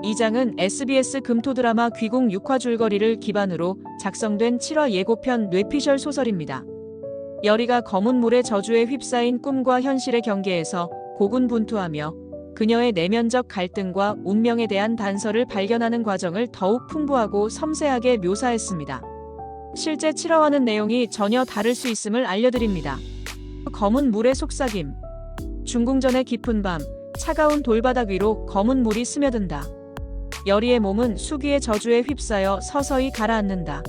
이 장은 SBS 금토 드라마 귀궁 6화 줄거리를 기반으로 작성된 7화 예고편 뇌피셜 소설입니다. 여리가 검은 물의 저주에 휩싸인 꿈과 현실의 경계에서 고군분투하며 그녀의 내면적 갈등과 운명에 대한 단서를 발견하는 과정을 더욱 풍부하고 섬세하게 묘사했습니다. 실제 7화와는 내용이 전혀 다를 수 있음을 알려드립니다. 검은 물의 속삭임. 중궁전의 깊은 밤, 차가운 돌바닥 위로 검은 물이 스며든다. 여리의 몸은 수기의 저주에 휩싸여 서서히 가라앉는다.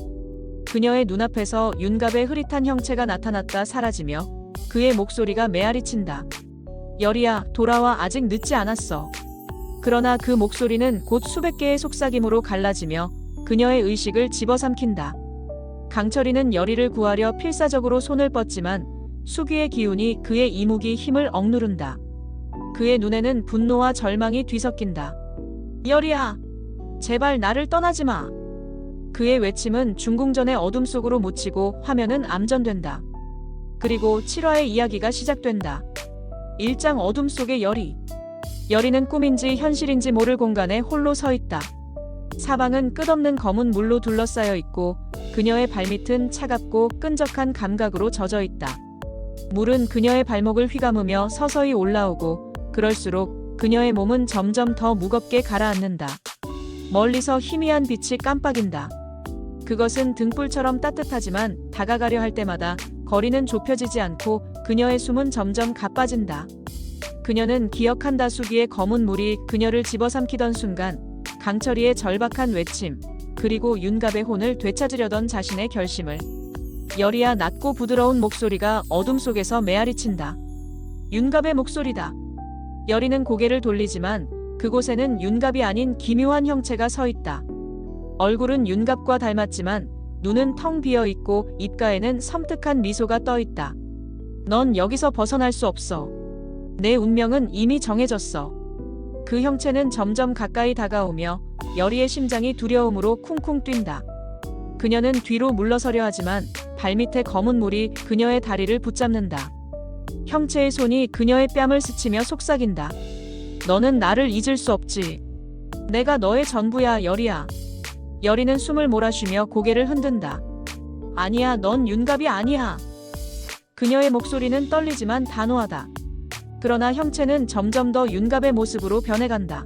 그녀의 눈앞에서 윤갑의 흐릿한 형체가 나타났다 사라지며 그의 목소리가 메아리친다. 여리야, 돌아와, 아직 늦지 않았어. 그러나 그 목소리는 곧 수백 개의 속삭임으로 갈라지며 그녀의 의식을 집어삼킨다. 강철이는 여리를 구하려 필사적으로 손을 뻗지만 수기의 기운이 그의 이목이 힘을 억누른다. 그의 눈에는 분노와 절망이 뒤섞인다. 여리야, 제발 나를 떠나지 마. 그의 외침은 중궁전의 어둠 속으로 묻히고 화면은 암전된다. 그리고 7화의 이야기가 시작된다. 1장 어둠 속의 여리. 여리는 꿈인지 현실인지 모를 공간에 홀로 서 있다. 사방은 끝없는 검은 물로 둘러싸여 있고 그녀의 발밑은 차갑고 끈적한 감각으로 젖어 있다. 물은 그녀의 발목을 휘감으며 서서히 올라오고 그럴수록 그녀의 몸은 점점 더 무겁게 가라앉는다. 멀리서 희미한 빛이 깜빡인다. 그것은 등불처럼 따뜻하지만 다가가려 할 때마다 거리는 좁혀지지 않고 그녀의 숨은 점점 가빠진다. 그녀는 기억한다. 수기의 검은 물이 그녀를 집어삼키던 순간 강철이의 절박한 외침, 그리고 윤갑의 혼을 되찾으려던 자신의 결심을. 여리야, 낮고 부드러운 목소리가 어둠 속에서 메아리친다. 윤갑의 목소리다. 여리는 고개를 돌리지만 그곳에는 윤갑이 아닌 기묘한 형체가 서 있다. 얼굴은 윤갑과 닮았지만 눈은 텅 비어 있고 입가에는 섬뜩한 미소가 떠 있다. 넌 여기서 벗어날 수 없어. 내 운명은 이미 정해졌어. 그 형체는 점점 가까이 다가오며 여리의 심장이 두려움으로 쿵쿵 뛴다. 그녀는 뒤로 물러서려 하지만 발밑에 검은 물이 그녀의 다리를 붙잡는다. 형체의 손이 그녀의 뺨을 스치며 속삭인다. 너는 나를 잊을 수 없지. 내가 너의 전부야, 여리야. 여리는 숨을 몰아쉬며 고개를 흔든다. 아니야, 넌 윤갑이 아니야. 그녀의 목소리는 떨리지만 단호하다. 그러나 형체는 점점 더 윤갑의 모습으로 변해간다.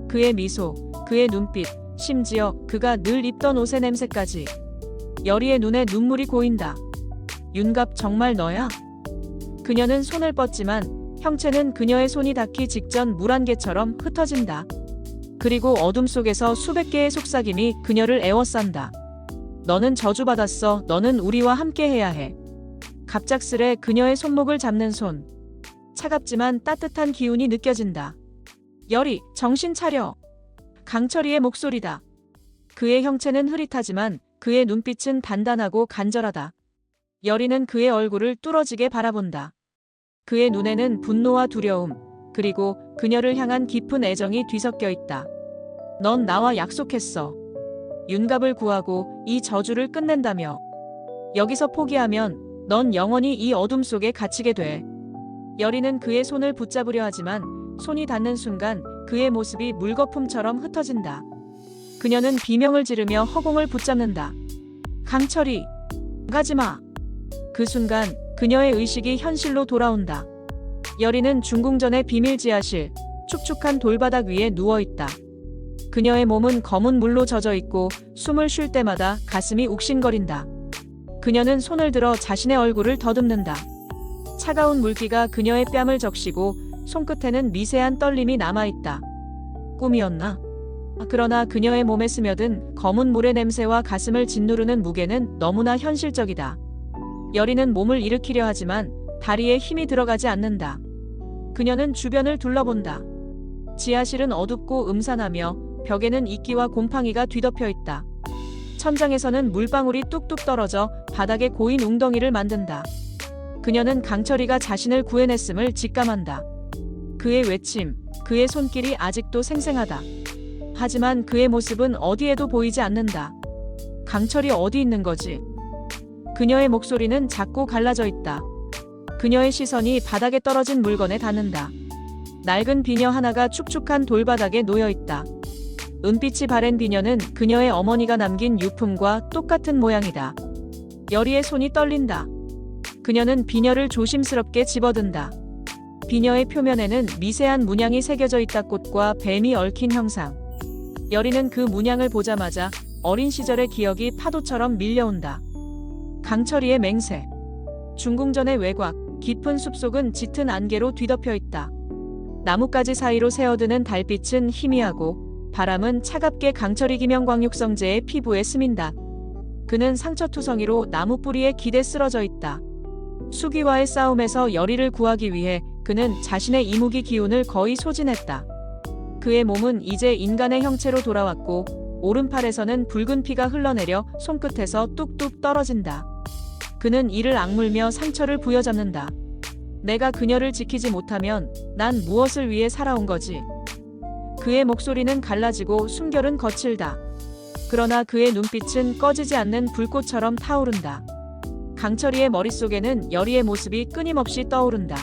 그의 미소, 그의 눈빛, 심지어 그가 늘 입던 옷의 냄새까지. 여리의 눈에 눈물이 고인다. 윤갑, 정말 너야? 그녀는 손을 뻗지만 형체는 그녀의 손이 닿기 직전 물 한 개처럼 흩어진다. 그리고 어둠 속에서 수백 개의 속삭임이 그녀를 에워싼다. 너는 저주받았어. 너는 우리와 함께 해야 해. 갑작스레 그녀의 손목을 잡는 손. 차갑지만 따뜻한 기운이 느껴진다. 여리, 정신 차려. 강철이의 목소리다. 그의 형체는 흐릿하지만 그의 눈빛은 단단하고 간절하다. 여리는 그의 얼굴을 뚫어지게 바라본다. 그의 눈에는 분노와 두려움, 그리고 그녀를 향한 깊은 애정이 뒤섞여 있다. 넌 나와 약속했어. 윤갑을 구하고 이 저주를 끝낸다며. 여기서 포기하면 넌 영원히 이 어둠 속에 갇히게 돼. 여리는 그의 손을 붙잡으려 하지만 손이 닿는 순간 그의 모습이 물거품처럼 흩어진다. 그녀는 비명을 지르며 허공을 붙잡는다. 강철이, 가지마. 그 순간 그녀의 의식이 현실로 돌아온다. 여리는 중궁전의 비밀 지하실, 축축한 돌바닥 위에 누워있다. 그녀의 몸은 검은 물로 젖어 있고 숨을 쉴 때마다 가슴이 욱신거린다. 그녀는 손을 들어 자신의 얼굴을 더듬는다. 차가운 물기가 그녀의 뺨을 적시고 손끝에는 미세한 떨림이 남아있다. 꿈이었나? 그러나 그녀의 몸에 스며든 검은 물의 냄새와 가슴을 짓누르는 무게는 너무나 현실적이다. 여리는 몸을 일으키려 하지만 다리에 힘이 들어가지 않는다. 그녀는 주변을 둘러본다. 지하실은 어둡고 음산하며 벽에는 이끼와 곰팡이가 뒤덮여 있다. 천장에서는 물방울이 뚝뚝 떨어져 바닥에 고인 웅덩이를 만든다. 그녀는 강철이가 자신을 구해냈음을 직감한다. 그의 외침, 그의 손길이 아직도 생생하다. 하지만 그의 모습은 어디에도 보이지 않는다. 강철이 어디 있는 거지? 그녀의 목소리는 작고 갈라져 있다. 그녀의 시선이 바닥에 떨어진 물건에 닿는다. 낡은 비녀 하나가 축축한 돌바닥에 놓여 있다. 은빛이 바랜 비녀는 그녀의 어머니가 남긴 유품과 똑같은 모양이다. 여리의 손이 떨린다. 그녀는 비녀를 조심스럽게 집어든다. 비녀의 표면에는 미세한 문양이 새겨져 있다. 꽃과 뱀이 얽힌 형상. 여리는 그 문양을 보자마자 어린 시절의 기억이 파도처럼 밀려온다. 강철이의 맹세. 중궁전의 외곽, 깊은 숲속은 짙은 안개로 뒤덮여 있다. 나뭇가지 사이로 새어드는 달빛은 희미하고 바람은 차갑게 강철이 김영광육성제의 피부에 스민다. 그는 상처투성이로 나무 뿌리에 기대 쓰러져 있다. 수기와의 싸움에서 여리를 구하기 위해 그는 자신의 이무기 기운을 거의 소진했다. 그의 몸은 이제 인간의 형체로 돌아왔고 오른팔에서는 붉은 피가 흘러내려 손끝에서 뚝뚝 떨어진다. 그는 이를 악물며 상처를 부여잡는다. 내가 그녀를 지키지 못하면 난 무엇을 위해 살아온 거지? 그의 목소리는 갈라지고 숨결은 거칠다. 그러나 그의 눈빛은 꺼지지 않는 불꽃처럼 타오른다. 강철이의 머릿속에는 여리의 모습이 끊임없이 떠오른다.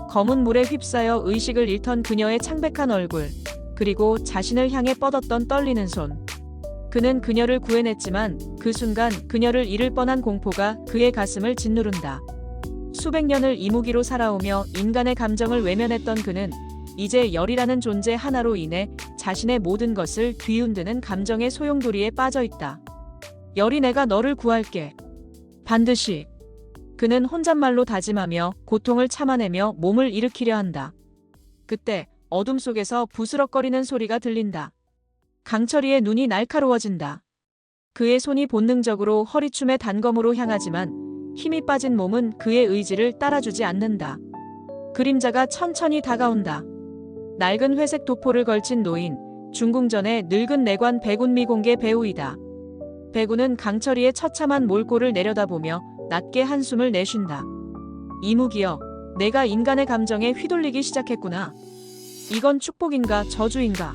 검은 물에 휩싸여 의식을 잃던 그녀의 창백한 얼굴, 그리고 자신을 향해 뻗었던 떨리는 손. 그는 그녀를 구해냈지만 그 순간 그녀를 잃을 뻔한 공포가 그의 가슴을 짓누른다. 수백 년을 이무기로 살아오며 인간의 감정을 외면했던 그는 이제 열이라는 존재 하나로 인해 자신의 모든 것을 뒤흔드는 감정의 소용돌이에 빠져있다. 열이 내가 너를 구할게. 반드시. 그는 혼잣말로 다짐하며 고통을 참아내며 몸을 일으키려 한다. 그때 어둠 속에서 부스럭거리는 소리가 들린다. 강철이의 눈이 날카로워진다. 그의 손이 본능적으로 허리춤의 단검으로 향하지만 힘이 빠진 몸은 그의 의지를 따라주지 않는다. 그림자가 천천히 다가온다. 낡은 회색 도포를 걸친 노인, 중궁전의 늙은 내관 백운미 공개 배우이다. 백운은 강철이의 처참한 몰골을 내려다보며 낮게 한숨을 내쉰다. 이무기여, 내가 인간의 감정에 휘둘리기 시작했구나. 이건 축복인가 저주인가?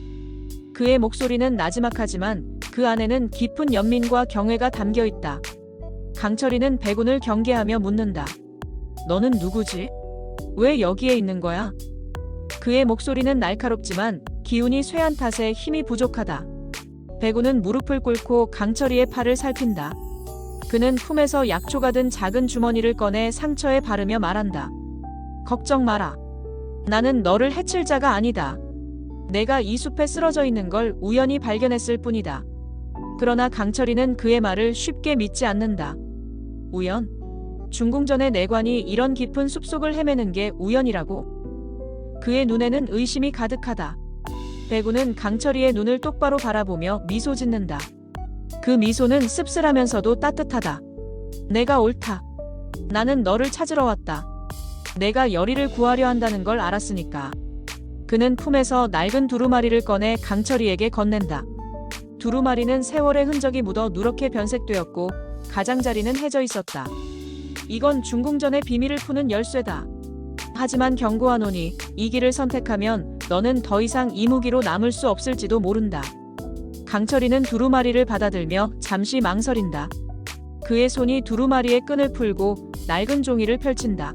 그의 목소리는 나지막하지만 그 안에는 깊은 연민과 경외가 담겨 있다. 강철이는 백운을 경계하며 묻는다. 너는 누구지? 왜 여기에 있는 거야? 그의 목소리는 날카롭지만 기운이 쇠한 탓에 힘이 부족하다. 백운은 무릎을 꿇고 강철이의 팔을 살핀다. 그는 품에서 약초가 든 작은 주머니를 꺼내 상처에 바르며 말한다. 걱정 마라. 나는 너를 해칠 자가 아니다. 내가 이 숲에 쓰러져 있는 걸 우연히 발견했을 뿐이다. 그러나 강철이는 그의 말을 쉽게 믿지 않는다. 우연? 중궁전의 내관이 이런 깊은 숲속을 헤매는 게 우연이라고? 그의 눈에는 의심이 가득하다. 백운은 강철이의 눈을 똑바로 바라보며 미소 짓는다. 그 미소는 씁쓸하면서도 따뜻하다. 내가 옳다. 나는 너를 찾으러 왔다. 내가 여리를 구하려 한다는 걸 알았으니까. 그는 품에서 낡은 두루마리를 꺼내 강철이에게 건넨다. 두루마리는 세월의 흔적이 묻어 누렇게 변색되었고 가장자리는 해져 있었다. 이건 중궁전의 비밀을 푸는 열쇠다. 하지만 경고하노니 이 길을 선택하면 너는 더 이상 이무기로 남을 수 없을지도 모른다. 강철이는 두루마리를 받아들며 잠시 망설인다. 그의 손이 두루마리의 끈을 풀고 낡은 종이를 펼친다.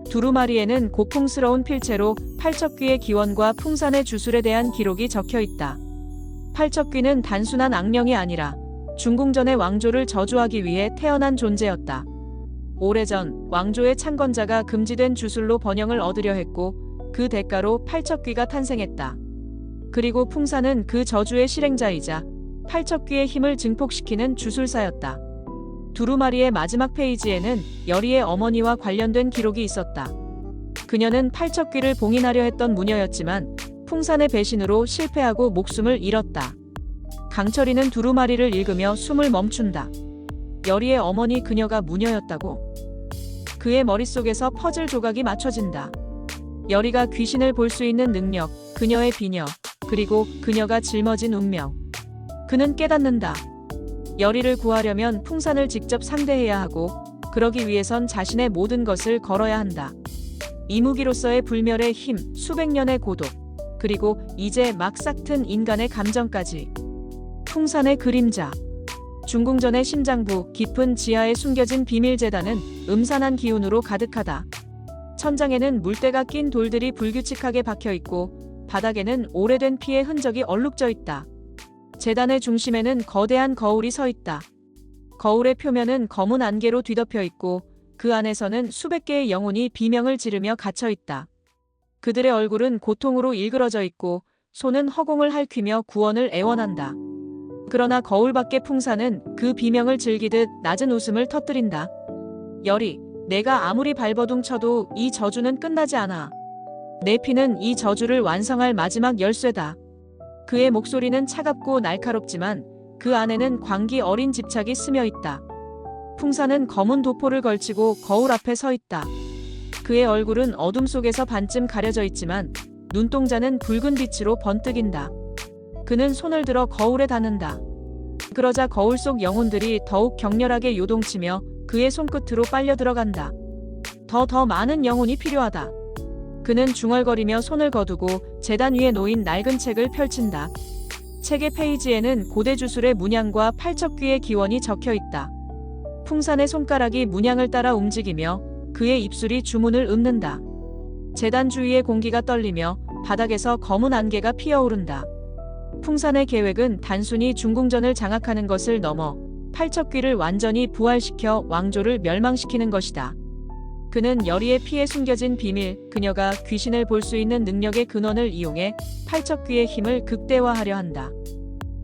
두루마리에는 고풍스러운 필체로 팔척귀의 기원과 풍산의 주술에 대한 기록이 적혀 있다. 팔척귀는 단순한 악령이 아니라 중궁전의 왕조를 저주하기 위해 태어난 존재였다. 오래전 왕조의 창건자가 금지된 주술로 번영을 얻으려 했고 그 대가로 팔척귀가 탄생했다. 그리고 풍산은 그 저주의 실행자이자 팔척귀의 힘을 증폭시키는 주술사였다. 두루마리의 마지막 페이지에는 여리의 어머니와 관련된 기록이 있었다. 그녀는 팔척귀를 봉인하려 했던 무녀였지만 풍산의 배신으로 실패하고 목숨을 잃었다. 강철이는 두루마리를 읽으며 숨을 멈춘다. 여리의 어머니 그녀가 무녀였다고? 그의 머릿속에서 퍼즐 조각이 맞춰진다. 여리가 귀신을 볼 수 있는 능력, 그녀의 비녀, 그리고 그녀가 짊어진 운명. 그는 깨닫는다. 여리를 구하려면 풍산을 직접 상대해야 하고 그러기 위해선 자신의 모든 것을 걸어야 한다. 이무기로서의 불멸의 힘, 수백 년의 고독, 그리고 이제 막 싹튼 인간의 감정까지. 풍산의 그림자. 중궁전의 심장부, 깊은 지하에 숨겨진 비밀재단은 음산한 기운으로 가득하다. 천장에는 물때가 낀 돌들이 불규칙하게 박혀있고 바닥에는 오래된 피의 흔적이 얼룩져 있다. 제단의 중심에는 거대한 거울이 서 있다. 거울의 표면은 검은 안개로 뒤덮여 있고 그 안에서는 수백 개의 영혼이 비명을 지르며 갇혀 있다. 그들의 얼굴은 고통으로 일그러져 있고 손은 허공을 핥히며 구원을 애원한다. 그러나 거울 밖의 풍사는 그 비명을 즐기듯 낮은 웃음을 터뜨린다. 열이, 내가 아무리 발버둥 쳐도 이 저주는 끝나지 않아. 내 피는 이 저주를 완성할 마지막 열쇠다. 그의 목소리는 차갑고 날카롭지만 그 안에는 광기 어린 집착이 스며 있다. 풍사는 검은 도포를 걸치고 거울 앞에 서 있다. 그의 얼굴은 어둠 속에서 반쯤 가려져 있지만 눈동자는 붉은 빛으로 번뜩인다. 그는 손을 들어 거울에 닿는다. 그러자 거울 속 영혼들이 더욱 격렬하게 요동치며 그의 손끝으로 빨려 들어간다. 더 많은 영혼이 필요하다. 그는 중얼거리며 손을 거두고 제단 위에 놓인 낡은 책을 펼친다. 책의 페이지에는 고대 주술의 문양과 팔척귀의 기원이 적혀 있다. 풍산의 손가락이 문양을 따라 움직이며 그의 입술이 주문을 읊는다. 제단 주위의 공기가 떨리며 바닥에서 검은 안개가 피어오른다. 풍산의 계획은 단순히 중궁전을 장악하는 것을 넘어 팔척귀를 완전히 부활시켜 왕조를 멸망시키는 것이다. 그는 열의의 피에 숨겨진 비밀, 그녀가 귀신을 볼 수 있는 능력의 근원을 이용해 팔척귀의 힘을 극대화하려 한다.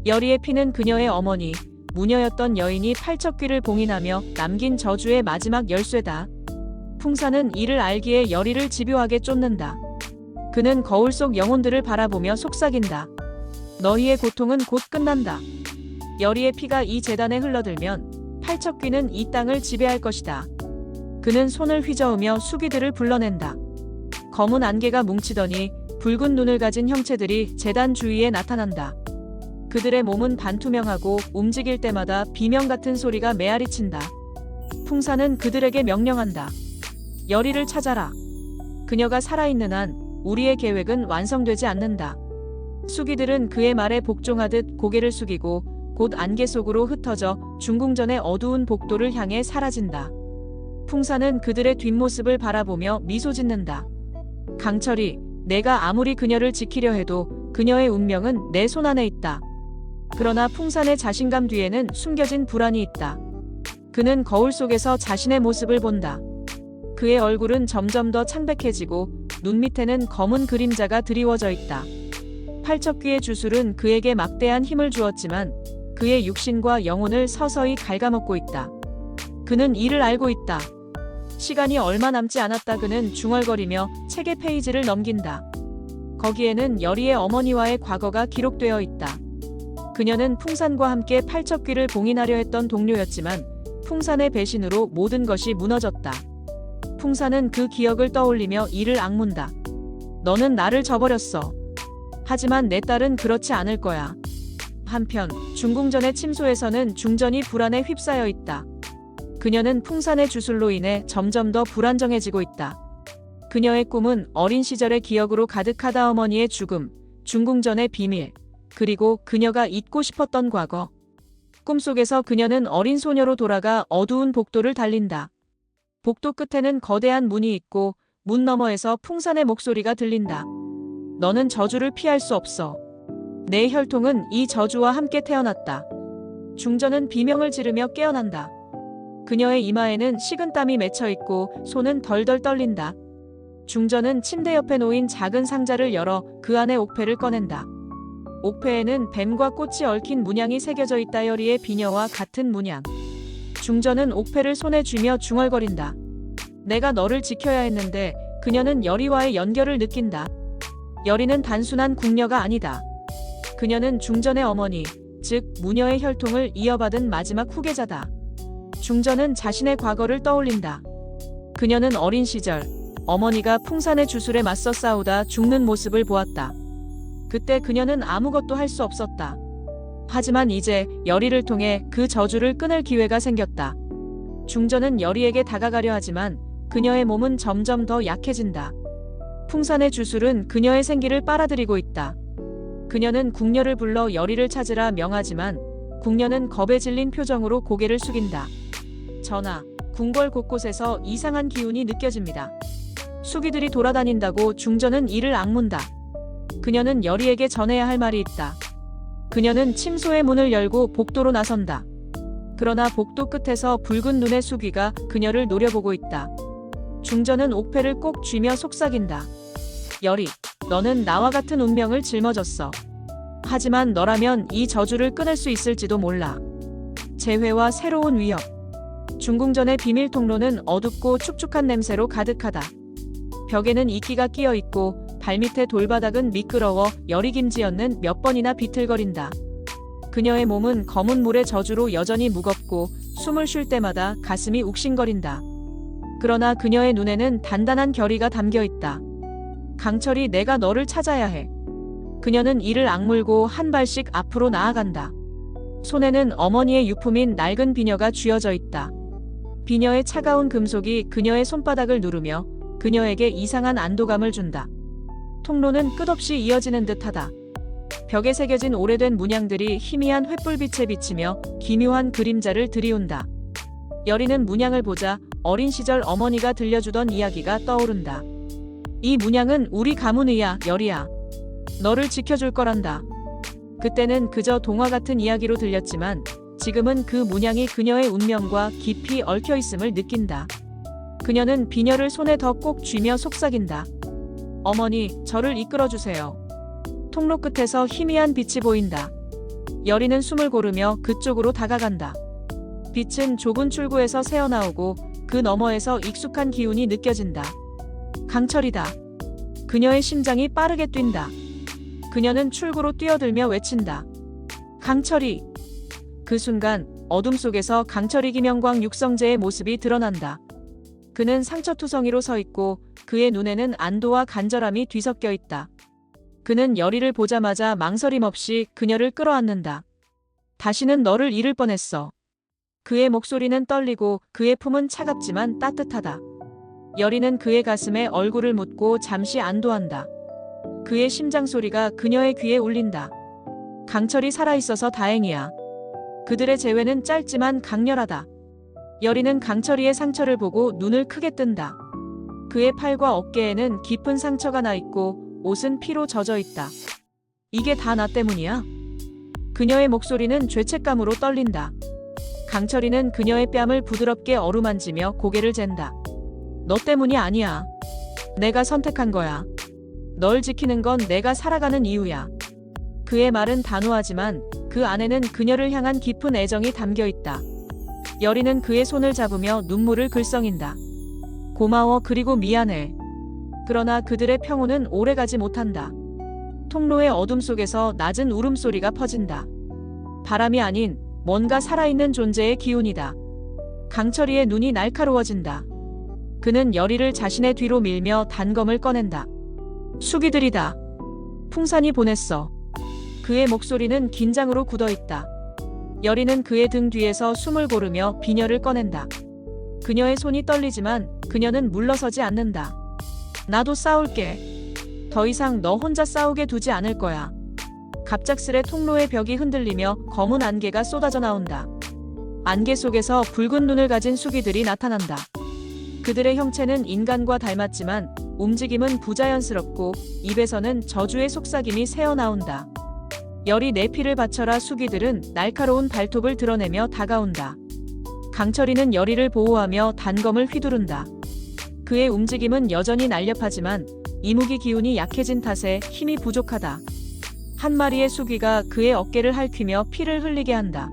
열의의 피는 그녀의 어머니, 무녀였던 여인이 팔척귀를 봉인하며 남긴 저주의 마지막 열쇠다. 풍사는 이를 알기에 열의를 집요하게 쫓는다. 그는 거울 속 영혼들을 바라보며 속삭인다. 너희의 고통은 곧 끝난다. 열의의 피가 이 제단에 흘러들면 팔척귀는 이 땅을 지배할 것이다. 그는 손을 휘저으며 수귀들을 불러낸다. 검은 안개가 뭉치더니 붉은 눈을 가진 형체들이 제단 주위에 나타난다. 그들의 몸은 반투명하고 움직일 때마다 비명 같은 소리가 메아리친다. 풍사는 그들에게 명령한다. 열의를 찾아라. 그녀가 살아있는 한 우리의 계획은 완성되지 않는다. 수귀들은 그의 말에 복종하듯 고개를 숙이고 곧 안개 속으로 흩어져 중궁전의 어두운 복도를 향해 사라진다. 풍사는 그들의 뒷모습을 바라보며 미소 짓는다. 강철이, 내가 아무리 그녀를 지키려 해도 그녀의 운명은 내 손안에 있다. 그러나 풍산의 자신감 뒤에는 숨겨진 불안이 있다. 그는 거울 속에서 자신의 모습을 본다. 그의 얼굴은 점점 더 창백해지고 눈 밑에는 검은 그림자가 드리워져 있다. 팔척귀의 주술은 그에게 막대한 힘을 주었지만 그의 육신과 영혼을 서서히 갉아먹고 있다. 그는 이를 알고 있다. 시간이 얼마 남지 않았다. 그는 중얼거리며 책의 페이지를 넘긴다. 거기에는 열의의 어머니와의 과거가 기록되어 있다. 그녀는 풍산과 함께 팔척귀를 봉인하려 했던 동료였지만 풍산의 배신으로 모든 것이 무너졌다. 풍산은 그 기억을 떠올리며 이를 악문다. 너는 나를 저버렸어. 하지만 내 딸은 그렇지 않을 거야. 한편 중궁전의 침소에서는 중전이 불안에 휩싸여 있다. 그녀는 풍산의 주술로 인해 점점 더 불안정해지고 있다. 그녀의 꿈은 어린 시절의 기억으로 가득하다. 어머니의 죽음, 중궁전의 비밀, 그리고 그녀가 잊고 싶었던 과거. 꿈속에서 그녀는 어린 소녀로 돌아가 어두운 복도를 달린다. 복도 끝에는 거대한 문이 있고 문 너머에서 풍산의 목소리가 들린다. 너는 저주를 피할 수 없어. 내 혈통은 이 저주와 함께 태어났다. 중전은 비명을 지르며 깨어난다. 그녀의 이마에는 식은땀이 맺혀 있고 손은 덜덜 떨린다. 중전은 침대 옆에 놓인 작은 상자를 열어 그 안에 옥패를 꺼낸다. 옥패에는 뱀과 꽃이 얽힌 문양이 새겨져 있다. 열의의 비녀와 같은 문양. 중전은 옥패를 손에 쥐며 중얼거린다. 내가 너를 지켜야 했는데. 그녀는 열의와의 연결을 느낀다. 열의는 단순한 궁녀가 아니다. 그녀는 중전의 어머니, 즉 무녀의 혈통을 이어받은 마지막 후계자다. 중전은 자신의 과거를 떠올린다. 그녀는 어린 시절 어머니가 풍산의 주술에 맞서 싸우다 죽는 모습을 보았다. 그때 그녀는 아무것도 할 수 없었다. 하지만 이제 열의를 통해 그 저주를 끊을 기회가 생겼다. 중전은 열의에게 다가가려 하지만 그녀의 몸은 점점 더 약해진다. 풍산의 주술은 그녀의 생기를 빨아들이고 있다. 그녀는 궁녀를 불러 열의를 찾으라 명하지만 궁녀는 겁에 질린 표정으로 고개를 숙인다. 전하, 궁궐 곳곳에서 이상한 기운이 느껴집니다. 수기들이 돌아다닌다고 중전은 이를 악문다. 그녀는 열의에게 전해야 할 말이 있다. 그녀는 침소의 문을 열고 복도로 나선다. 그러나 복도 끝에서 붉은 눈의 수귀가 그녀를 노려보고 있다. 중전은 옥패를 꼭 쥐며 속삭인다. 열이, 너는 나와 같은 운명을 짊어졌어. 하지만 너라면 이 저주를 끊을 수 있을지도 몰라. 재회와 새로운 위협. 중궁전의 비밀 통로는 어둡고 축축한 냄새로 가득하다. 벽에는 이끼가 끼어 있고 발밑의 돌바닥은 미끄러워 열이 김지었는 몇 번이나 비틀거린다. 그녀의 몸은 검은 물의 저주로 여전히 무겁고 숨을 쉴 때마다 가슴이 욱신거린다. 그러나 그녀의 눈에는 단단한 결의가 담겨 있다. 강철이, 내가 너를 찾아야 해. 그녀는 이를 악물고 한 발씩 앞으로 나아간다. 손에는 어머니의 유품인 낡은 비녀가 쥐어져 있다. 비녀의 차가운 금속이 그녀의 손바닥을 누르며 그녀에게 이상한 안도감을 준다. 통로는 끝없이 이어지는 듯하다. 벽에 새겨진 오래된 문양들이 희미한 횃불빛에 비치며 기묘한 그림자를 들이운다. 여리는 문양을 보자 어린 시절 어머니가 들려주던 이야기가 떠오른다. 이 문양은 우리 가문이야, 여리야. 너를 지켜줄 거란다. 그때는 그저 동화 같은 이야기로 들렸지만 지금은 그 문양이 그녀의 운명과 깊이 얽혀 있음을 느낀다. 그녀는 비녀를 손에 더 꼭 쥐며 속삭인다. 어머니, 저를 이끌어주세요. 통로 끝에서 희미한 빛이 보인다. 여리는 숨을 고르며 그쪽으로 다가간다. 빛은 좁은 출구에서 새어나오고 그 너머에서 익숙한 기운이 느껴진다. 강철이다. 그녀의 심장이 빠르게 뛴다. 그녀는 출구로 뛰어들며 외친다. 강철이. 그 순간 어둠 속에서 강철이 김영광 육성재의 모습이 드러난다. 그는 상처투성이로 서 있고 그의 눈에는 안도와 간절함이 뒤섞여 있다. 그는 여리를 보자마자 망설임 없이 그녀를 끌어안는다. 다시는 너를 잃을 뻔했어. 그의 목소리는 떨리고 그의 품은 차갑지만 따뜻하다. 여리는 그의 가슴에 얼굴을 묻고 잠시 안도한다. 그의 심장 소리가 그녀의 귀에 울린다. 강철이 살아있어서 다행이야. 그들의 재회는 짧지만 강렬하다. 여리는 강철이의 상처를 보고 눈을 크게 뜬다. 그의 팔과 어깨에는 깊은 상처가 나 있고 옷은 피로 젖어 있다. 이게 다 나 때문이야? 그녀의 목소리는 죄책감으로 떨린다. 강철이는 그녀의 뺨을 부드럽게 어루만지며 고개를 잰다. 너 때문이 아니야. 내가 선택한 거야. 널 지키는 건 내가 살아가는 이유야. 그의 말은 단호하지만 그 안에는 그녀를 향한 깊은 애정이 담겨 있다. 여리는 그의 손을 잡으며 눈물을 글썽인다. 고마워, 그리고 미안해. 그러나 그들의 평온은 오래가지 못한다. 통로의 어둠 속에서 낮은 울음소리가 퍼진다. 바람이 아닌 뭔가 살아있는 존재의 기운이다. 강철이의 눈이 날카로워진다. 그는 여리를 자신의 뒤로 밀며 단검을 꺼낸다. 수기들이다. 풍산이 보냈어. 그의 목소리는 긴장으로 굳어있다. 여리는 그의 등 뒤에서 숨을 고르며 비녀를 꺼낸다. 그녀의 손이 떨리지만 그녀는 물러서지 않는다. 나도 싸울게. 더 이상 너 혼자 싸우게 두지 않을 거야. 갑작스레 통로의 벽이 흔들리며 검은 안개가 쏟아져 나온다. 안개 속에서 붉은 눈을 가진 수기들이 나타난다. 그들의 형체는 인간과 닮았지만 움직임은 부자연스럽고 입에서는 저주의 속삭임이 새어나온다. 열이 내 피를 바쳐라. 수기들은 날카로운 발톱을 드러내며 다가온다. 강철이는 여리를 보호하며 단검을 휘두른다. 그의 움직임은 여전히 날렵하지만 이무기 기운이 약해진 탓에 힘이 부족하다. 한 마리의 수귀가 그의 어깨를 핥히며 피를 흘리게 한다.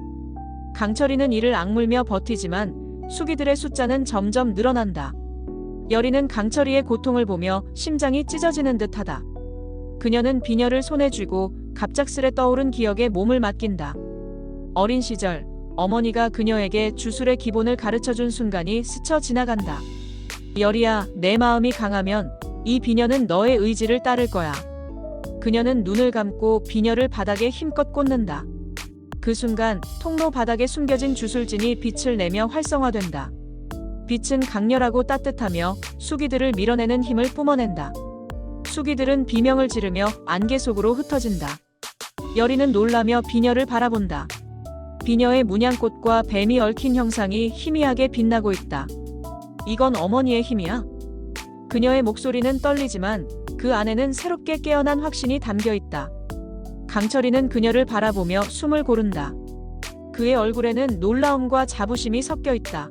강철이는 이를 악물며 버티지만 수기들의 숫자는 점점 늘어난다. 여리는 강철이의 고통을 보며 심장이 찢어지는 듯하다. 그녀는 비녀를 손에 쥐고 갑작스레 떠오른 기억에 몸을 맡긴다. 어린 시절 어머니가 그녀에게 주술의 기본을 가르쳐준 순간이 스쳐 지나간다. 여리야, 내 마음이 강하면 이 비녀는 너의 의지를 따를 거야. 그녀는 눈을 감고 비녀를 바닥에 힘껏 꽂는다. 그 순간 통로 바닥에 숨겨진 주술진이 빛을 내며 활성화된다. 빛은 강렬하고 따뜻하며 수기들을 밀어내는 힘을 뿜어낸다. 수기들은 비명을 지르며 안개 속으로 흩어진다. 여리는 놀라며 비녀를 바라본다. 비녀의 문양꽃과 뱀이 얽힌 형상이 희미하게 빛나고 있다. 이건 어머니의 힘이야? 그녀의 목소리는 떨리지만 그 안에는 새롭게 깨어난 확신이 담겨 있다. 강철이는 그녀를 바라보며 숨을 고른다. 그의 얼굴에는 놀라움과 자부심이 섞여 있다.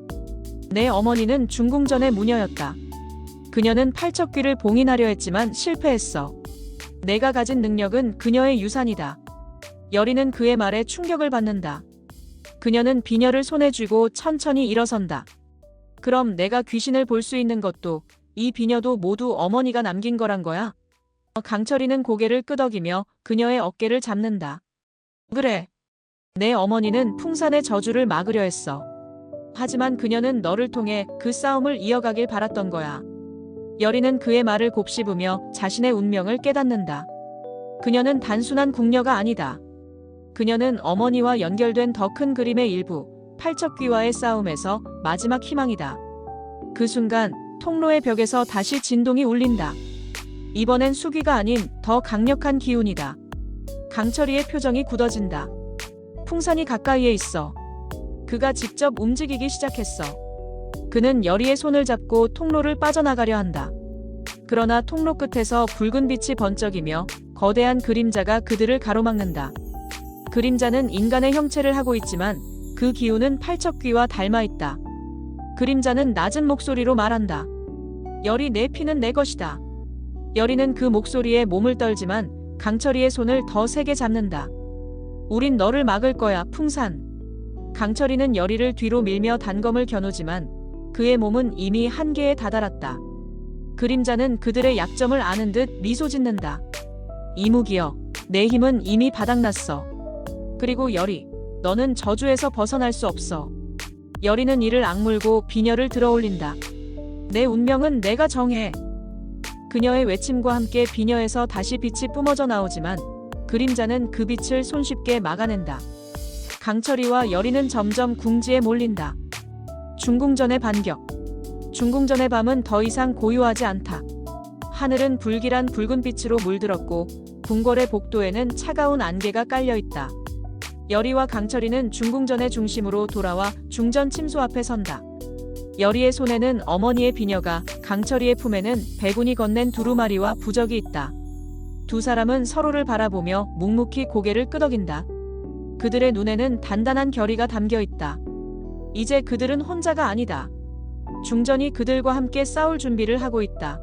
내 어머니는 중궁전의 무녀였다. 그녀는 팔척귀를 봉인하려 했지만 실패했어. 내가 가진 능력은 그녀의 유산이다. 여리는 그의 말에 충격을 받는다. 그녀는 비녀를 손에 쥐고 천천히 일어선다. 그럼 내가 귀신을 볼 수 있는 것도, 이 비녀도 모두 어머니가 남긴 거란 거야? 강철이는 고개를 끄덕이며 그녀의 어깨를 잡는다. 그래. 내 어머니는 풍산의 저주를 막으려 했어. 하지만 그녀는 너를 통해 그 싸움을 이어가길 바랐던 거야. 여리는 그의 말을 곱씹으며 자신의 운명을 깨닫는다. 그녀는 단순한 궁녀가 아니다. 그녀는 어머니와 연결된 더 큰 그림의 일부, 팔척귀와의 싸움에서 마지막 희망이다. 그 순간 통로의 벽에서 다시 진동이 울린다. 이번엔 수기가 아닌 더 강력한 기운이다. 강철이의 표정이 굳어진다. 풍산이 가까이에 있어. 그가 직접 움직이기 시작했어. 그는 여리의 손을 잡고 통로를 빠져나가려 한다. 그러나 통로 끝에서 붉은 빛이 번쩍이며 거대한 그림자가 그들을 가로막는다. 그림자는 인간의 형체를 하고 있지만 그 기운은 팔척귀와 닮아 있다. 그림자는 낮은 목소리로 말한다. 여리, 내 피는 내 것이다. 여리는 그 목소리에 몸을 떨지만 강철이의 손을 더 세게 잡는다. 우린 너를 막을 거야, 풍산. 강철이는 여리를 뒤로 밀며 단검을 겨누지만 그의 몸은 이미 한계에 다다랐다. 그림자는 그들의 약점을 아는 듯 미소 짓는다. 이무기여, 내 힘은 이미 바닥났어. 그리고 여리, 너는 저주에서 벗어날 수 없어. 여리는 이를 악물고 비녀를 들어올린다. 내 운명은 내가 정해. 그녀의 외침과 함께 비녀에서 다시 빛이 뿜어져 나오지만 그림자는 그 빛을 손쉽게 막아낸다. 강철이와 여리는 점점 궁지에 몰린다. 중궁전의 반격. 중궁전의 밤은 더 이상 고요하지 않다. 하늘은 불길한 붉은 빛으로 물들었고 궁궐의 복도에는 차가운 안개가 깔려있다. 여리와 강철이는 중궁전의 중심으로 돌아와 중전 침소 앞에 선다. 여리의 손에는 어머니의 비녀가, 강철이의 품에는 백운이 건넨 두루마리와 부적이 있다. 두 사람은 서로를 바라보며 묵묵히 고개를 끄덕인다. 그들의 눈에는 단단한 결의가 담겨 있다. 이제 그들은 혼자가 아니다. 중전이 그들과 함께 싸울 준비를 하고 있다.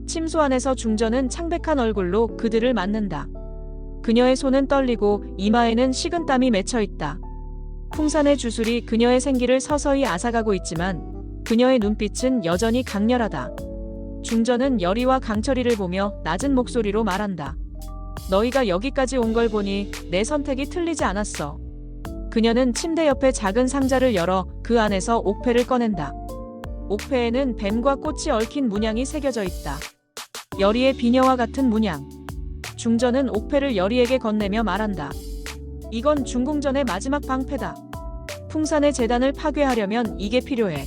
침소 안에서 중전은 창백한 얼굴로 그들을 맞는다. 그녀의 손은 떨리고 이마에는 식은땀이 맺혀 있다. 풍산의 주술이 그녀의 생기를 서서히 앗아가고 있지만 그녀의 눈빛은 여전히 강렬하다. 중전은 여리와 강철이를 보며 낮은 목소리로 말한다. 너희가 여기까지 온 걸 보니 내 선택이 틀리지 않았어. 그녀는 침대 옆에 작은 상자를 열어 그 안에서 옥패를 꺼낸다. 옥패에는 뱀과 꽃이 얽힌 문양이 새겨져 있다. 여리의 비녀와 같은 문양. 중전은 옥패를 여리에게 건네며 말한다. 이건 중궁전의 마지막 방패다. 풍산의 재단을 파괴하려면 이게 필요해.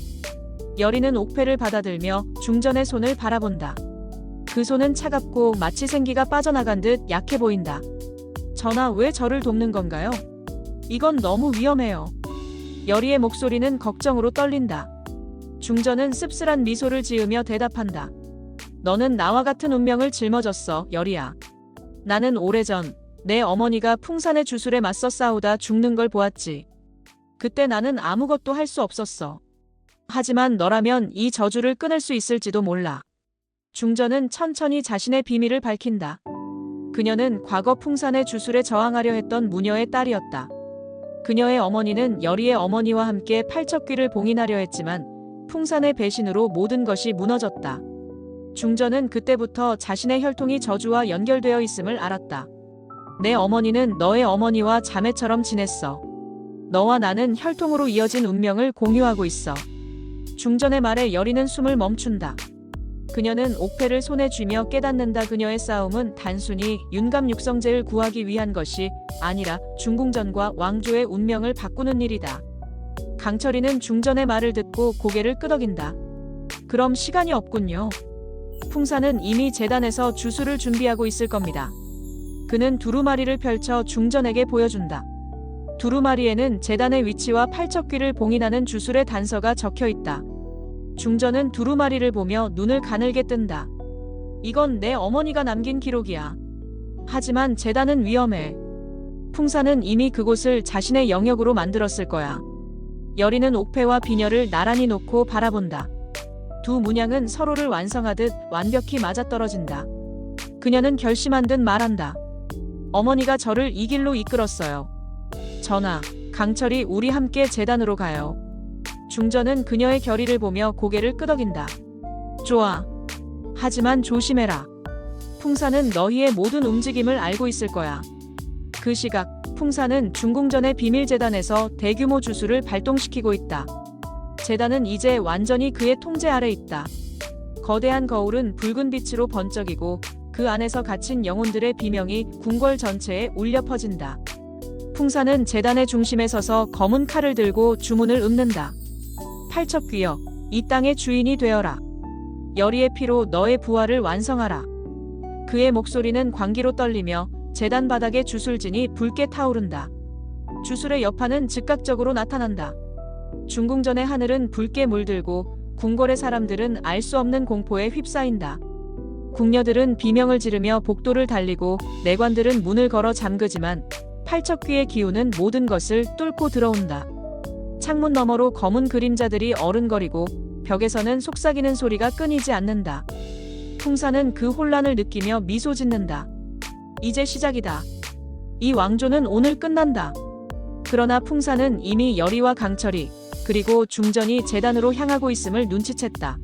여리는 옥패를 받아들며 중전의 손을 바라본다. 그 손은 차갑고 마치 생기가 빠져나간 듯 약해 보인다. 전하, 왜 저를 돕는 건가요? 이건 너무 위험해요. 여리의 목소리는 걱정으로 떨린다. 중전은 씁쓸한 미소를 지으며 대답한다. 너는 나와 같은 운명을 짊어졌어, 여리야. 나는 오래전 내 어머니가 풍산의 주술에 맞서 싸우다 죽는 걸 보았지. 그때 나는 아무것도 할 수 없었어. 하지만 너라면 이 저주를 끊을 수 있을지도 몰라. 중전은 천천히 자신의 비밀을 밝힌다. 그녀는 과거 풍산의 주술에 저항하려 했던 무녀의 딸이었다. 그녀의 어머니는 여리의 어머니와 함께 팔척귀를 봉인하려 했지만 풍산의 배신으로 모든 것이 무너졌다. 중전은 그때부터 자신의 혈통이 저주와 연결되어 있음을 알았다. 내 어머니는 너의 어머니와 자매처럼 지냈어. 너와 나는 혈통으로 이어진 운명을 공유하고 있어. 중전의 말에 여리는 숨을 멈춘다. 그녀는 옥패를 손에 쥐며 깨닫는다. 그녀의 싸움은 단순히 윤감육성제를 구하기 위한 것이 아니라 중궁전과 왕조의 운명을 바꾸는 일이다. 강철이는 중전의 말을 듣고 고개를 끄덕인다. 그럼 시간이 없군요. 풍산은 이미 재단에서 주술을 준비하고 있을 겁니다. 그는 두루마리를 펼쳐 중전에게 보여준다. 두루마리에는 재단의 위치와 팔척귀를 봉인하는 주술의 단서가 적혀 있다. 중전은 두루마리를 보며 눈을 가늘게 뜬다. 이건 내 어머니가 남긴 기록이야. 하지만 재단은 위험해. 풍사는 이미 그곳을 자신의 영역으로 만들었을 거야. 여리는 옥패와 비녀를 나란히 놓고 바라본다. 두 문양은 서로를 완성하듯 완벽히 맞아떨어진다. 그녀는 결심한 듯 말한다. 어머니가 저를 이 길로 이끌었어요. 전하, 강철이 우리 함께 재단으로 가요. 중전은 그녀의 결의를 보며 고개를 끄덕인다. 좋아. 하지만 조심해라. 풍사는 너희의 모든 움직임을 알고 있을 거야. 그 시각, 풍사는 중궁전의 비밀재단에서 대규모 주수를 발동시키고 있다. 재단은 이제 완전히 그의 통제 아래 있다. 거대한 거울은 붉은 빛으로 번쩍이고 그 안에서 갇힌 영혼들의 비명이 궁궐 전체에 울려 퍼진다. 풍사는 재단의 중심에 서서 검은 칼을 들고 주문을 읊는다. 팔척귀여, 이 땅의 주인이 되어라. 여리의 피로 너의 부활을 완성하라. 그의 목소리는 광기로 떨리며 재단 바닥에 주술진이 붉게 타오른다. 주술의 여파는 즉각적으로 나타난다. 중궁전의 하늘은 붉게 물들고 궁궐의 사람들은 알 수 없는 공포에 휩싸인다. 궁녀들은 비명을 지르며 복도를 달리고 내관들은 문을 걸어 잠그지만 팔척귀의 기운은 모든 것을 뚫고 들어온다. 창문 너머로 검은 그림자들이 어른거리고 벽에서는 속삭이는 소리가 끊이지 않는다. 풍사는 그 혼란을 느끼며 미소 짓는다. 이제 시작이다. 이 왕조는 오늘 끝난다. 그러나 풍사는 이미 여리와 강철이 그리고 중전이 재단으로 향하고 있음을 눈치챘다.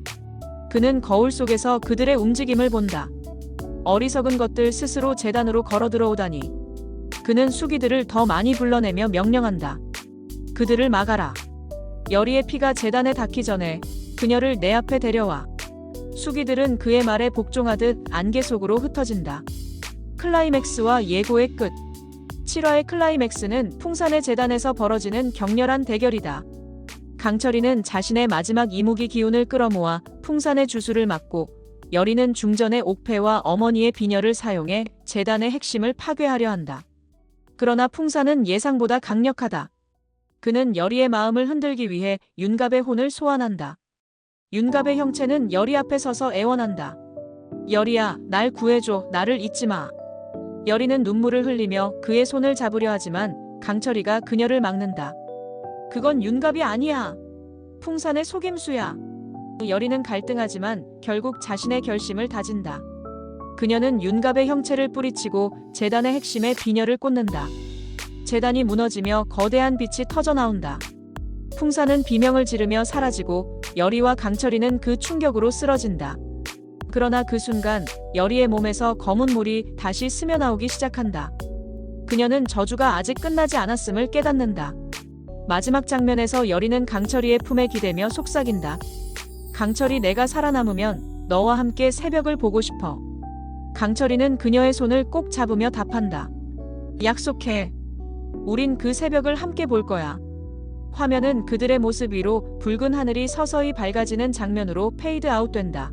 그는 거울 속에서 그들의 움직임을 본다. 어리석은 것들 스스로 재단으로 걸어 들어오다니. 그는 수기들을 더 많이 불러내며 명령한다. 그들을 막아라. 여리의 피가 재단에 닿기 전에 그녀를 내 앞에 데려와. 수기들은 그의 말에 복종하듯 안개 속으로 흩어진다. 클라이맥스와 예고의 끝. 7화의 클라이맥스는 풍산의 재단에서 벌어지는 격렬한 대결이다. 강철이는 자신의 마지막 이무기 기운을 끌어모아 풍산의 주술을 막고 여리는 중전의 옥패와 어머니의 비녀를 사용해 재단의 핵심을 파괴하려 한다. 그러나 풍산은 예상보다 강력하다. 그는 여리의 마음을 흔들기 위해 윤갑의 혼을 소환한다. 윤갑의 형체는 여리 앞에 서서 애원한다. 여리야, 날 구해줘. 나를 잊지 마. 여리는 눈물을 흘리며 그의 손을 잡으려 하지만 강철이가 그녀를 막는다. 그건 윤갑이 아니야. 풍산의 속임수야. 여리는 갈등하지만 결국 자신의 결심을 다진다. 그녀는 윤갑의 형체를 뿌리치고 재단의 핵심에 비녀를 꽂는다. 재단이 무너지며 거대한 빛이 터져나온다. 풍산은 비명을 지르며 사라지고 여리와 강철이는 그 충격으로 쓰러진다. 그러나 그 순간 여리의 몸에서 검은 물이 다시 스며나오기 시작한다. 그녀는 저주가 아직 끝나지 않았음을 깨닫는다. 마지막 장면에서 여리는 강철이의 품에 기대며 속삭인다. 강철이, 내가 살아남으면 너와 함께 새벽을 보고 싶어. 강철이는 그녀의 손을 꼭 잡으며 답한다. 약속해. 우린 그 새벽을 함께 볼 거야. 화면은 그들의 모습 위로 붉은 하늘이 서서히 밝아지는 장면으로 페이드 아웃된다.